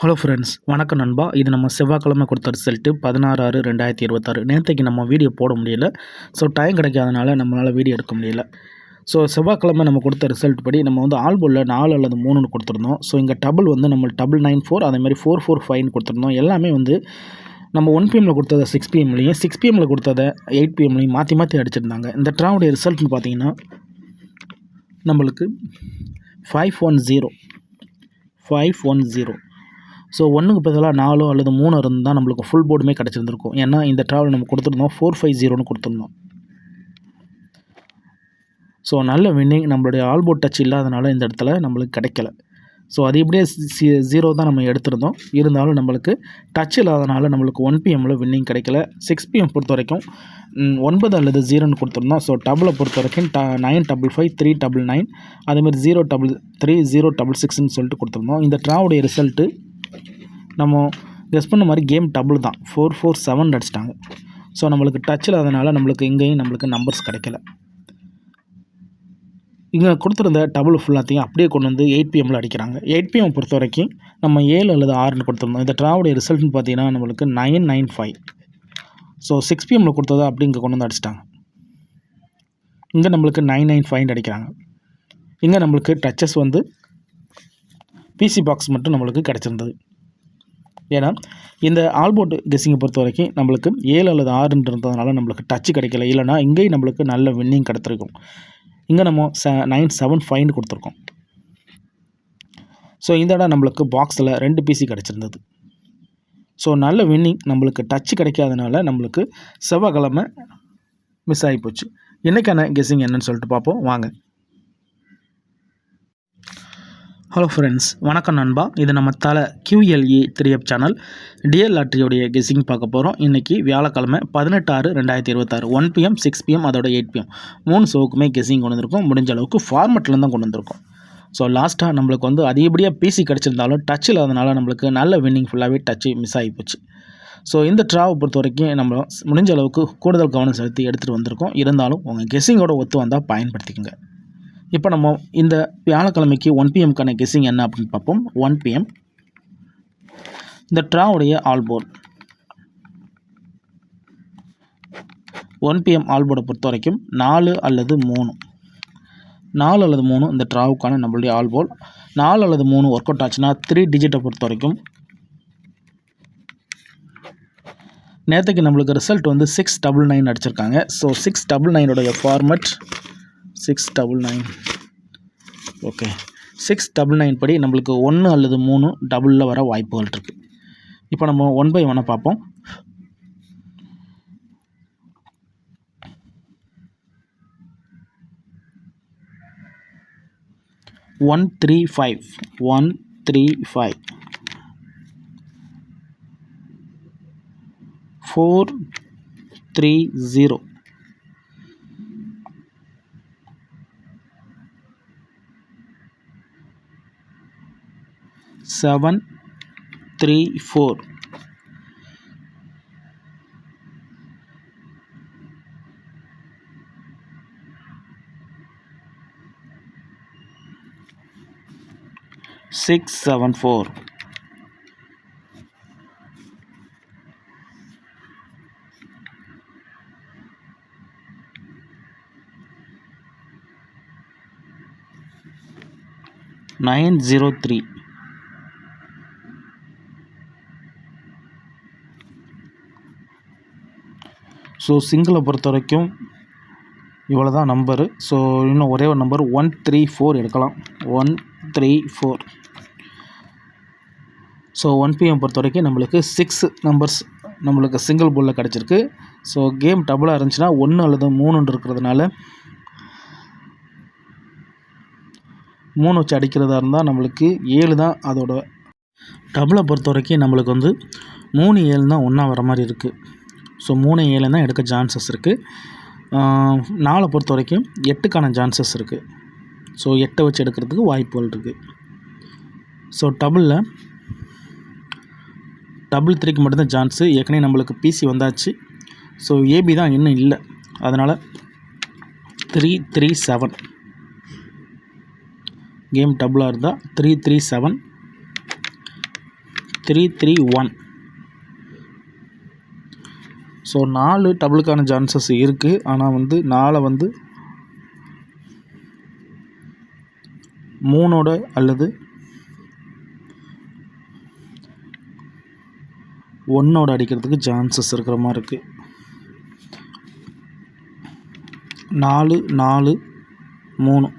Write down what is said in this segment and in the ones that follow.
Hello friends, வணக்கம் நண்பா. இது நம்ம செவ்வாய்க்கிழமை கொடுத்த ரிசல்ட்டு 16/6/2026. நேற்றைக்கு நம்ம வீடியோ போட முடியல. ஸோ டைம் கிடைக்காதனால நம்மளால் வீடியோ எடுக்க முடியல. ஸோ செவ்வாய்க்கிழமை நம்ம கொடுத்த ரிசல்ட் படி நம்ம வந்து ஆல்போலில் 4 அல்லது 3ன்னு கொடுத்துருந்தோம். ஸோ இங்கே டபுள் வந்து நம்ம 994 அதேமாதிரி 445 கொடுத்துருந்தோம். எல்லாமே வந்து நம்ம 1 PM கொடுத்ததை 6 PMலையும் 6 PM கொடுத்ததை 8 PMலையும் மாற்றி மாற்றி அடிச்சிருந்தாங்க. இந்த ட்ராவுடைய ரிசல்ட்னு பார்த்தீங்கன்னா நம்மளுக்கு 510. ஸோ 1க்கு பதிலாக 4 அல்லது 3 இருந்தால் நம்மளுக்கு ஃபுல் போர்டுமே கிடச்சிருந்துருக்கும். ஏன்னா இந்த ட்ராவல் நம்ம கொடுத்துருந்தோம் 450ன்னு கொடுத்துருந்தோம். ஸோ நல்ல வின்னிங் நம்மளுடைய ஆல்போர்ட் டச் இல்லாதனால இந்த இடத்துல நம்மளுக்கு கிடைக்கல. ஸோ அது இப்படியே 0 தான் நம்ம எடுத்திருந்தோம். இருந்தாலும் நம்மளுக்கு டச் இல்லாதனால நம்மளுக்கு 1 PMல வின்னிங் கிடைக்கல. 6 PM பொறுத்த வரைக்கும் 9 அல்லது 0ன்னு கொடுத்துருந்தோம். ஸோ டபுளை பொறுத்த வரைக்கும் 955 399 அதேமாதிரி 033 066ன்னு சொல்லிட்டு கொடுத்துருந்தோம். இந்த ட்ராவுடைய ரிசல்ட்டு நம்ம கெஸ் பண்ண மாதிரி கேம் டபுள் தான் 447 அடிச்சிட்டாங்க. ஸோ நம்மளுக்கு டச் இல்லாதனால நம்மளுக்கு இங்கேயும் நம்மளுக்கு நம்பர்ஸ் கிடைக்கல. இங்கே கொடுத்துருந்த டபுள் ஃபுல்லாத்தையும் அப்படியே கொண்டு வந்து 8 PMல அடிக்கிறாங்க. 8 PM பொறுத்த வரைக்கும் நம்ம 7 அல்லது 6ன்னு கொடுத்துருந்தோம். இந்த ட்ராவுடைய ரிசல்ட்னு பார்த்தீங்கன்னா நம்மளுக்கு 995. ஸோ 6 PMல கொடுத்ததை அப்படி இங்கே கொண்டு வந்து அடிச்சிட்டாங்க. இங்கே நம்மளுக்கு 995 அடிக்கிறாங்க. இங்கே நம்மளுக்கு டச்சஸ் வந்து பிசி பாக்ஸ் மட்டும் நம்மளுக்கு கிடச்சிருந்தது. ஏன்னா இந்த ஆல்போர்ட் கெஸ்ஸிங்கை பொறுத்த வரைக்கும் நம்மளுக்கு 7 அல்லது 6ன்றதுனால நம்மளுக்கு டச்சு கிடைக்கல. இல்லைனா இங்கேயும் நம்மளுக்கு நல்ல வின்னிங் கிடச்சிருக்கும். இங்கே நம்ம 975 கொடுத்துருக்கோம். ஸோ இந்த இடம் நம்மளுக்கு பாக்ஸில் 2 பிசி கிடச்சிருந்தது. ஸோ நல்ல வின்னிங் நம்மளுக்கு டச்சு கிடைக்காதனால நம்மளுக்கு செவ்வாய்க்கிழமை மிஸ் ஆகி போச்சு. இன்றைக்கான கெஸ்ஸிங் என்னன்னு சொல்லிட்டு பார்ப்போம் வாங்க. ஹலோ ஃப்ரெண்ட்ஸ், வணக்கம் நண்பா. இது நம்ம தலை QLE 3F சேனல் டிஎல் லாட்ரியோடைய கெஸ்ஸிங் பார்க்க போகிறோம். இன்றைக்கி வியாழக்கிழமை 18/6/2026 1 PM 6 PM அதோட 8 PM 3 ஷோவுக்குமே கெஸ்ஸிங் கொண்டு வந்திருக்கோம். முடிஞ்ச அளவுக்கு ஃபார்மெட்டில் தான் கொண்டு வந்திருக்கோம். ஸோ லாஸ்ட்டாக நம்மளுக்கு வந்து அதிகப்படியாக பிசி கிடச்சிருந்தாலும் டச் இல்லாதனால நம்மளுக்கு நல்ல வின்னிங் ஃபுல்லாகவே டச்சு மிஸ் ஆகி போச்சு. ஸோ இந்த ட்ராவை பொறுத்த வரைக்கும் நம்ம முடிஞ்ச அளவுக்கு கூடுதல் கவனம் செலுத்தி எடுத்துகிட்டு வந்திருக்கோம். இருந்தாலும் உங்கள் கெஸ்ஸிங்கோட ஒத்து வந்தால் பயன்படுத்திக்கோங்க. இப்போ நம்ம இந்த வியாழக்கிழமைக்கு 1 PMக்கான கெஸ்ஸிங் என்ன அப்படின்னு பார்ப்போம். 1 PM இந்த ட்ராவுடைய ஆல்போர்ட் 1 PM ஆல்போர்டை பொறுத்த வரைக்கும் 4 அல்லது 3 இந்த ட்ராவுக்கான நம்மளுடைய ஆல்போர்ட் 4 அல்லது 3 ஒர்க் அவுட் ஆச்சுன்னா 3 டிஜிட்டை பொறுத்த வரைக்கும் நேற்றுக்கு நம்மளுக்கு ரிசல்ட் வந்து 699 அடிச்சிருக்காங்க. ஸோ 699 ஃபார்மெட் 699 ஓகே 699 படி நம்மளுக்கு 1 அல்லது 3 டபுளில் வர வாய்ப்புகள் இருக்குது. இப்போ நம்ம 1 by 1 பார்ப்போம். 135 430 734 674 903 ஸோ சிங்கிளை பொறுத்த வரைக்கும் இவ்வளோ தான் நம்பரு. ஸோ இன்னும் ஒரே ஒரு நம்பர் 134 எடுக்கலாம். 134 ஸோ 1 PM பொறுத்த வரைக்கும் நம்மளுக்கு 6 நம்பர்ஸ் நம்மளுக்கு சிங்கிள் போலில் கிடச்சிருக்கு. ஸோ கேம் டபுளாக இருந்துச்சுன்னா 1 அல்லது 3 இருக்கிறதுனால 3 வச்சு அடிக்கிறதா இருந்தால் நம்மளுக்கு 7 தான் அதோட டபுளை பொறுத்த வரைக்கும் நம்மளுக்கு வந்து 3 7 தான் ஒன்றா வர மாதிரி இருக்குது. ஸோ 3 7 தான் எடுக்க சான்சஸ் இருக்குது. 4 பொறுத்த வரைக்கும் 8க்கான சான்சஸ் இருக்குது. ஸோ 8 வச்சு எடுக்கிறதுக்கு வாய்ப்புகள் இருக்குது. ஸோ டபுளில் 3க்கு மட்டும்தான் சான்ஸு. ஏற்கனவே நம்மளுக்கு பிசி வந்தாச்சு. ஸோ ஏபி தான் இன்னும் இல்லை. அதனால் 337 கேம் டபுளாக இருந்தால் 337 3-3-1. ஸோ 4 டபுளுக்கான சான்சஸ் இருக்குது. ஆனால் வந்து 4 வந்து 3ஓட அல்லது 1ஓட அடிக்கிறதுக்கு சான்சஸ் இருக்கிற மாதிரி இருக்குது. 4 4 3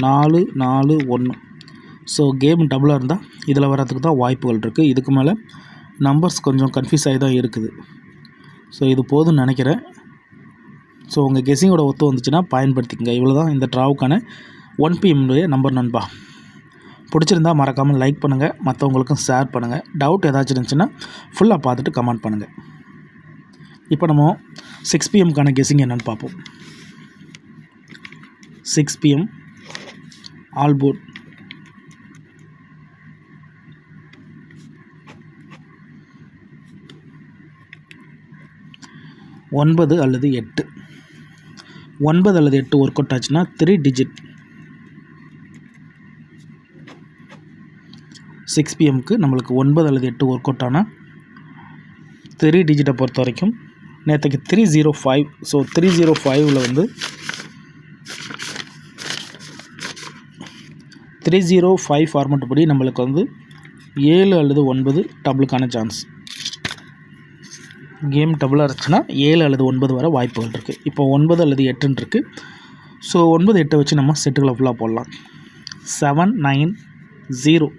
4 4 1. ஸோ கேம் டபுளாக இருந்தால் இதில் வர்றதுக்கு தான் வாய்ப்புகள் இருக்குது. இதுக்கு மேலே நம்பர்ஸ் கொஞ்சம் கன்ஃபியூஸ் ஆகி தான் இருக்குது. ஸோ இது போதும்னு நினைக்கிறேன். ஸோ உங்கள் கெஸ்ஸிங்கோட ஒத்து வந்துச்சுன்னா பயன்படுத்திக்கங்க. இவ்வளோ தான் இந்த ட்ராவுக்கான 1 PM நம்பர் நண்பா. பிடிச்சிருந்தால் மறக்காமல் லைக் பண்ணுங்கள், மற்றவங்களுக்கும் ஷேர் பண்ணுங்கள். டவுட் ஏதாச்சும் இருந்துச்சுன்னா ஃபுல்லாக பார்த்துட்டு கமெண்ட் பண்ணுங்கள். இப்போ நம்ம 6 PMக்கான கெஸ்ஸிங் என்னென்னு பார்ப்போம். 6 PM ஆல் போர்ட். ஒன்பது அல்லது 8. 9 அல்லது 8 ஒர்க் அவுட் ஆச்சுன்னா 3 டிஜிட். 6 PMக்கு நம்மளுக்கு 9 அல்லது 8 ஒர்க் அவுட் ஆனால் 3 டிஜிட்டை பொறுத்த வரைக்கும் நேற்றுக்கு 305. ஸோ 305ல் வந்து 305 ஃபார்மெட் படி நம்மளுக்கு வந்து 7 அல்லது 9 டபுளுக்கான சான்ஸ். கேம் டபுளாக இருந்துச்சுன்னா 7 அல்லது 9 வர வாய்ப்புகள் இருக்குது. இப்போ 9 அல்லது 8 இருக்குது. ஸோ 9 8 வச்சு நம்ம செட்டுகளை ஃபுல்லாக போடலாம். 7 9 0.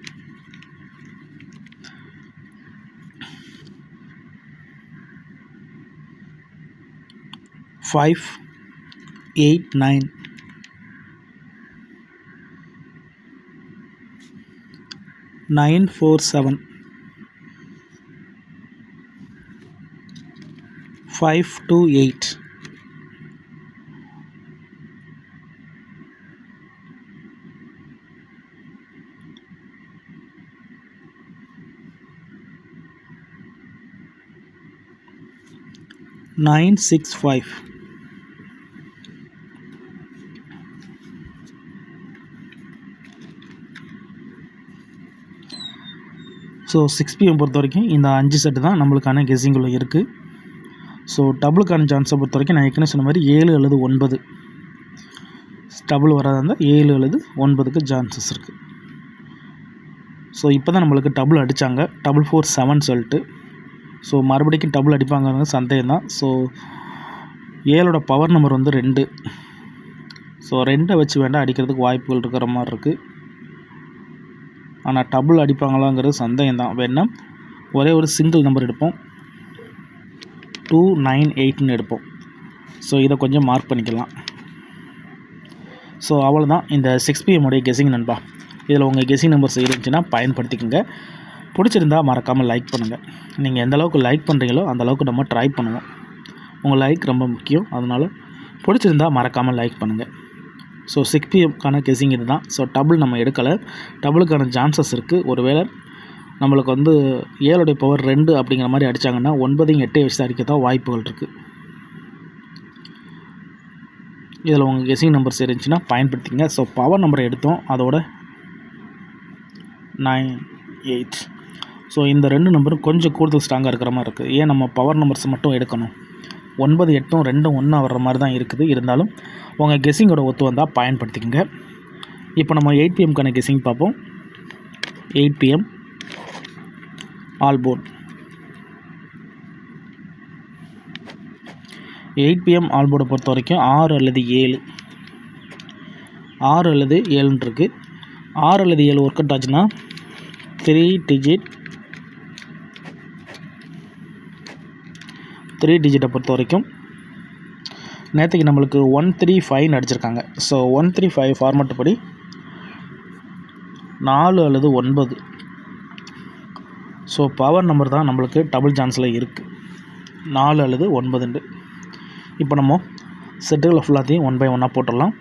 5 8 9. 9 4 7. 5 2 8. 9 6 5. ஸோ 6 PM பொறுத்த வரைக்கும் இந்த 5 செட்டு தான் நம்மளுக்கான கெஸ்ஸிங்குள்ளே இருக்குது. ஸோ டபுளுக்கான சான்ஸை பொறுத்த வரைக்கும் நான் ஏற்கனவே சொன்ன மாதிரி 7 அல்லது 9 டபுள் வராத இருந்தால் 7 அல்லது 9க்கு சான்சஸ் இருக்குது. ஸோ இப்போ தான் நம்மளுக்கு டபுள் அடித்தாங்க, 447 சொல்லிட்டு. ஸோ மறுபடிக்கும் டபுள் அடிப்பாங்க சந்தேகம் தான். ஸோ 7ஓட பவர் நம்பர் வந்து 2. ஸோ 2 வச்சு வேண்டாம் அடிக்கிறதுக்கு வாய்ப்புகள் இருக்கிற மாதிரி இருக்குது. ஆனால் டபுள் அடிப்பாங்களாங்கிறது சந்தேகம் தான். வேணா ஒரே ஒரு சிங்கிள் நம்பர் எடுப்போம், 298ன்னு எடுப்போம். ஸோ இதை கொஞ்சம் மார்க் பண்ணிக்கலாம். ஸோ அவ்வளோதான் இந்த 6 PM உடைய கெஸ்ஸிங் நண்பா. இதில் உங்கள் கெஸ்ஸிங் நம்பர்ஸ் இருந்துச்சுன்னா பயன்படுத்திக்கோங்க. பிடிச்சிருந்தால் மறக்காமல் லைக் பண்ணுங்கள். நீங்கள் எந்த அளவுக்கு லைக் பண்ணுறீங்களோ அந்தளவுக்கு நம்ம ட்ரை பண்ணுவோம். உங்கள் லைக் ரொம்ப முக்கியம். அதனால் பிடிச்சிருந்தால் மறக்காமல் லைக் பண்ணுங்கள். ஸோ 6 PMக்கான கெஸ்ஸிங் இது தான். ஸோ டபுள் நம்ம எடுக்கலை, டபுளுக்கான சான்சஸ் இருக்குது. ஒருவேளை நம்மளுக்கு வந்து 7ஓடைய பவர் 2 அப்படிங்கிற மாதிரி அடித்தாங்கன்னா 9 8 வச்சு அடிக்க தான் வாய்ப்புகள் இருக்குது. இதில் உங்கள் கெஸ்ஸிங் நம்பர்ஸ் இருந்துச்சுன்னா பயன்படுத்திங்க. ஸோ பவர் நம்பரை எடுத்தோம், அதோட 9 8. ஸோ இந்த 2 நம்பரும் கொஞ்சம் கூடுதல் ஸ்ட்ராங்காக இருக்கிற மாதிரி இருக்குது. ஏன் நம்ம பவர் நம்பர்ஸ் மட்டும் எடுக்கணும்? 9 8 2 1 வர்ற மாதிரி தான் இருக்குது. இருந்தாலும் உங்கள் கெஸ்ஸிங்கோட ஒத்து வந்தால் பயன்படுத்திக்கங்க. இப்போ நம்ம 8 PMக்கான கெஸ்ஸிங் பார்ப்போம். 8 PM ஆல் போர்ட். 8 PM ஆல் போர்டை பொறுத்த வரைக்கும் 6 அல்லது 7. 6 அல்லது 7 இருக்குது. 6 அல்லது 7 ஒர்க் அவுட் ஆச்சுன்னா 3 டிஜிட். 3 டிஜிட்டை பொறுத்த வரைக்கும் நேற்றுக்கு நம்மளுக்கு 135 அடிச்சிருக்காங்க. ஸோ 135 ஃபார்மெட் படி 4 அல்லது 9. ஸோ பவர் நம்பர் தான் நம்மளுக்கு டபுள் சான்ஸில் இருக்குது, 4 அல்லது 9. இப்போ நம்ம செட்டுகளை ஃபுல்லாத்தையும் 1 by 1 போட்டுடலாம்.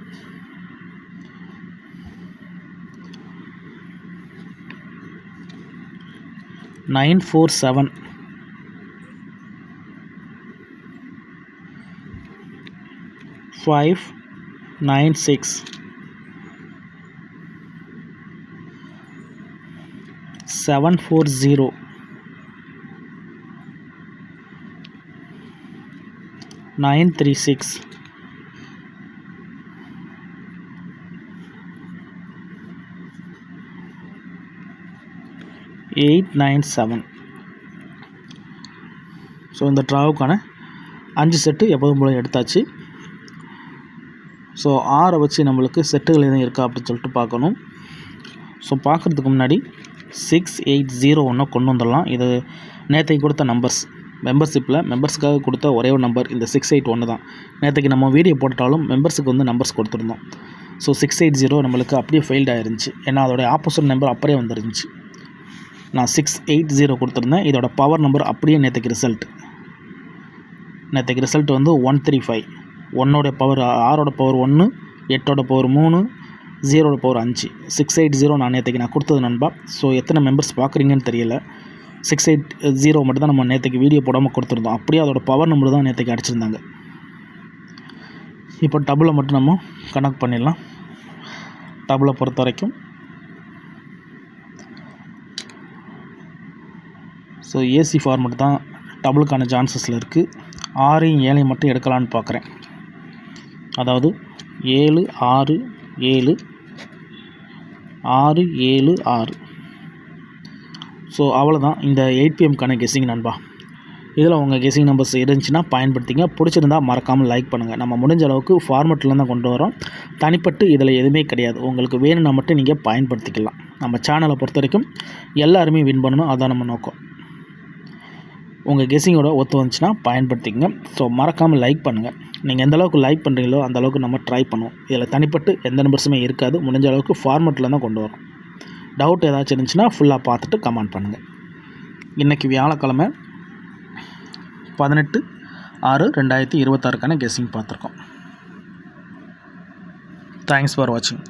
நைன் 4 7. 5 9 6. 740 936 897. ஸோ இந்த ட்ராவுக்கான 5 செட்டு எப்போதும் போல எடுத்தாச்சு. ஸோ 6 வச்சு நம்மளுக்கு செட்டுகள் எதுவும் இருக்கா அப்படின்னு சொல்லிட்டு பார்க்கணும். ஸோ பார்க்குறதுக்கு முன்னாடி 6801 கொண்டு வந்துடலாம். இது நேற்றைக்கு கொடுத்த நம்பர்ஸ், மெம்பர்ஸுக்காக கொடுத்த ஒரே ஒரு நம்பர் இந்த 681 தான். நேற்றுக்கு நம்ம வீடியோ போட்டாலும் மெம்பர்ஸுக்கு வந்து நம்பர்ஸ் கொடுத்துருந்தோம். ஸோ 680 நம்மளுக்கு அப்படியே ஃபெயில்ட் ஆயிருந்துச்சு. ஏன்னா அதோடைய ஆப்போசிட் நம்பர் அப்படியே வந்துருந்துச்சு. நான் 680 கொடுத்துருந்தேன். இதோட பவர் நம்பர் அப்படியே நேற்றுக்கு ரிசல்ட் வந்து 135. 1ஓட பவர் 6ஓட பவர் 1, 8ஓட பவர் 3, 0ஓட பவர் 5. 680 நான் நேற்றுக்கு கொடுத்தது நண்பா. ஸோ எத்தனை மெம்பர்ஸ் பார்க்குறீங்கன்னு தெரியல. 680 மட்டும் தான் நம்ம நேற்றுக்கு வீடியோ போடாமல் கொடுத்துருந்தோம். அப்படியே அதோட பவர் நம்பர் தான் நேற்றுக்கு அடிச்சிருந்தாங்க. இப்போ டபுளை மட்டும் நம்ம கனெக்ட் பண்ணிடலாம். டபுளை பொறுத்த வரைக்கும் ஸோ ஏசி ஃபார்மெட் தான் டபுளுக்கான சான்சஸில் இருக்குது. 6 7 மட்டும் எடுக்கலான்னு பார்க்குறேன். அதாவது 7 6 7 6 7 6. ஸோ அவ்வளோதான் இந்த 8 PM கெஸ்ஸிங் நண்பா. இதில் உங்கள் கெஸ்ஸிங் நம்பர்ஸ் இருந்துச்சுன்னா பயன்படுத்திங்க. பிடிச்சிருந்தா மறக்காமல் லைக் பண்ணுங்கள். நம்ம முடிஞ்ச அளவுக்கு ஃபார்மெட்டில் தான் கொண்டு வரோம். தனிப்பட்டு இதில் எதுவுமே கிடையாது. உங்களுக்கு வேணும்னா மட்டும் நீங்கள் பயன்படுத்திக்கலாம். நம்ம சேனலை பொறுத்த வரைக்கும் எல்லாருமே வின் பண்ணணும், அதுதான் நம்ம நோக்கம். உங்கள் கெஸ்ஸிங்கோட ஒத்து வந்துச்சுன்னா பயன்படுத்திக்கங்க. ஸோ மறக்காமல் லைக் பண்ணுங்கள். நீங்கள் எந்த அளவுக்கு லைக் பண்ணுறீங்களோ அந்த அளவுக்கு நம்ம ட்ரை பண்ணுவோம். இதில் தனிப்பட்டு எந்த நம்பர்ஸுமே இருக்காது. முடிஞ்ச அளவுக்கு ஃபார்மெட்டில் தான் கொண்டு வரோம். டவுட் ஏதாச்சும் இருந்துச்சுன்னா ஃபுல்லாக பார்த்துட்டு கமெண்ட் பண்ணுங்கள். இன்றைக்கி வியாழக்கிழமை 18/6/2026 கெஸ்ஸிங் பார்த்துருக்கோம். தேங்க்ஸ் ஃபார் வாட்சிங்.